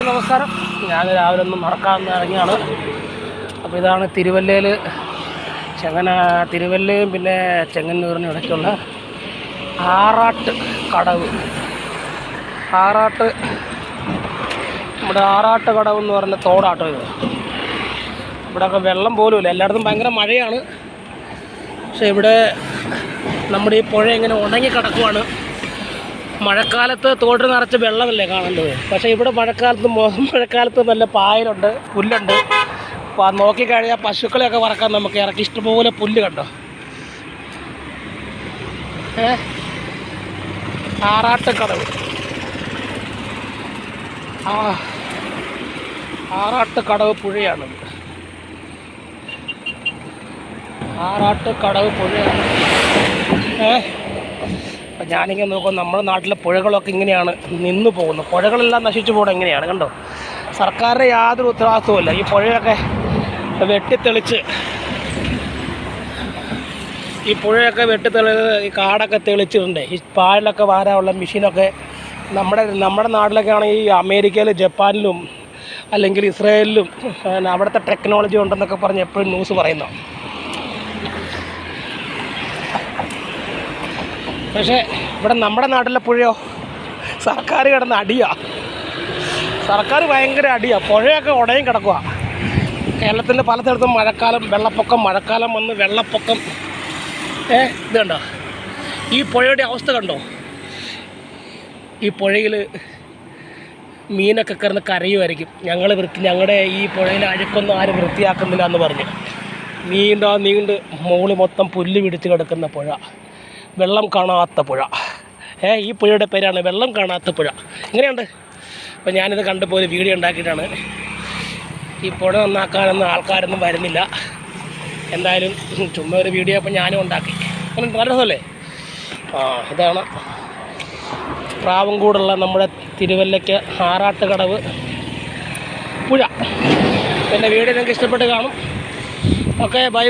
നമസ്കാരം. ഞാൻ രാവിലെ ഒന്ന് നടക്കാൻ ഇറങ്ങിയാണ്. അപ്പോൾ ഇതാണ് തിരുവല്ലയും പിന്നെ ചെങ്ങന്നൂരിനും ഇടയ്ക്കുള്ള ആറാട്ട് കടവ്. നമ്മുടെ ആറാട്ട് കടവ് എന്ന് പറഞ്ഞ തോടാട്ടോ ഇത്. ഇവിടെയൊക്കെ വെള്ളം പോലും ഇല്ല, എല്ലായിടത്തും ഭയങ്കര മഴയാണ്. പക്ഷേ ഇവിടെ നമ്മുടെ ഈ പുഴ ഇങ്ങനെ ഉണങ്ങി കിടക്കുവാണ്. മഴക്കാലത്ത് തോട് നിറച്ച് വെള്ളമല്ലേ കാണേണ്ടത്. പക്ഷേ ഇവിടെ മഴക്കാലത്ത് നല്ല പായലുണ്ട്, പുല്ലുണ്ട്. അപ്പോൾ അത് നോക്കിക്കഴിഞ്ഞാൽ പശുക്കളെയൊക്കെ വറക്കാൻ നമുക്ക് ഇറക്കി ഇഷ്ടംപോലെ പുല്ല് കണ്ടോ. ആറാട്ടുകടവ് ആറാട്ടുകടവ് പുഴയാണ്. ആറാട്ടുകടവ് പുഴയാണ്. അപ്പം ഞാനിങ്ങനെ നോക്കും, നമ്മുടെ നാട്ടിലെ പുഴകളൊക്കെ ഇങ്ങനെയാണ് നിന്നു പോകുന്നത്. പുഴകളെല്ലാം നശിച്ചു പോകണം ഇങ്ങനെയാണ് കണ്ടോ. സർക്കാരിൻ്റെ യാതൊരു ഉത്തരവാദിത്വമില്ല. ഈ പുഴയൊക്കെ വെട്ടിത്തെളിച്ച് ഈ കാടൊക്കെ തെളിച്ചിട്ടുണ്ട്. ഈ പായലൊക്കെ വാരാനുള്ള മെഷീനൊക്കെ നമ്മുടെ നാട്ടിലൊക്കെ ആണെങ്കിൽ ഈ അമേരിക്കയിലും ജപ്പാനിലും അല്ലെങ്കിൽ ഇസ്രായേലിലും അവിടുത്തെ ടെക്നോളജി ഉണ്ടെന്നൊക്കെ പറഞ്ഞ് എപ്പോഴും ന്യൂസ് പറയുന്നു. പക്ഷേ ഇവിടെ നമ്മുടെ നാട്ടിലെ പുഴയോ സർക്കാർ കിടന്ന് അടിയാണ്. സർക്കാർ ഭയങ്കര അടിയാണ്. പുഴയൊക്കെ ഉടയും കിടക്കുക. കേരളത്തിൻ്റെ പല സ്ഥലത്തും മഴക്കാലം വന്ന് വെള്ളപ്പൊക്കം. ഇത് കണ്ടോ, ഈ പുഴയുടെ അവസ്ഥ കണ്ടോ. ഈ പുഴയിൽ മീനൊക്കെ കിടന്ന് കരയുമായിരിക്കും. ഞങ്ങളുടെ ഈ പുഴയിലെ അഴുക്കൊന്നും ആരും വൃത്തിയാക്കുന്നില്ല എന്ന് പറഞ്ഞ് നീണ്ട് മുകളിൽ മൊത്തം പുല്ല് പിടിച്ച് കിടക്കുന്ന പുഴ, വെള്ളം കാണാത്ത പുഴ. ഈ പുഴയുടെ പേരാണ് വെള്ളം കാണാത്ത പുഴ. ഇങ്ങനെയുണ്ട്. അപ്പോൾ ഞാനിത് കണ്ടപ്പോൾ ഒരു വീഡിയോ ഉണ്ടാക്കിയിട്ടാണ്. ഈ പുഴ നന്നാക്കാനൊന്നും ആൾക്കാരൊന്നും വരുന്നില്ല. എന്തായാലും ചുമ്മാ ഒരു വീഡിയോ അപ്പോൾ ഞാനും ഉണ്ടാക്കി. അങ്ങനെ നല്ല രസമല്ലേ. ഇതാണ് പ്രാവൻകൂടുള്ള നമ്മുടെ തിരുവല്ലയ്ക്ക് ആറാട്ടുകടവ് പുഴ. എൻ്റെ വീഡിയോ നിങ്ങൾക്ക് ഇഷ്ടപ്പെട്ട് കാണും. Okay, by.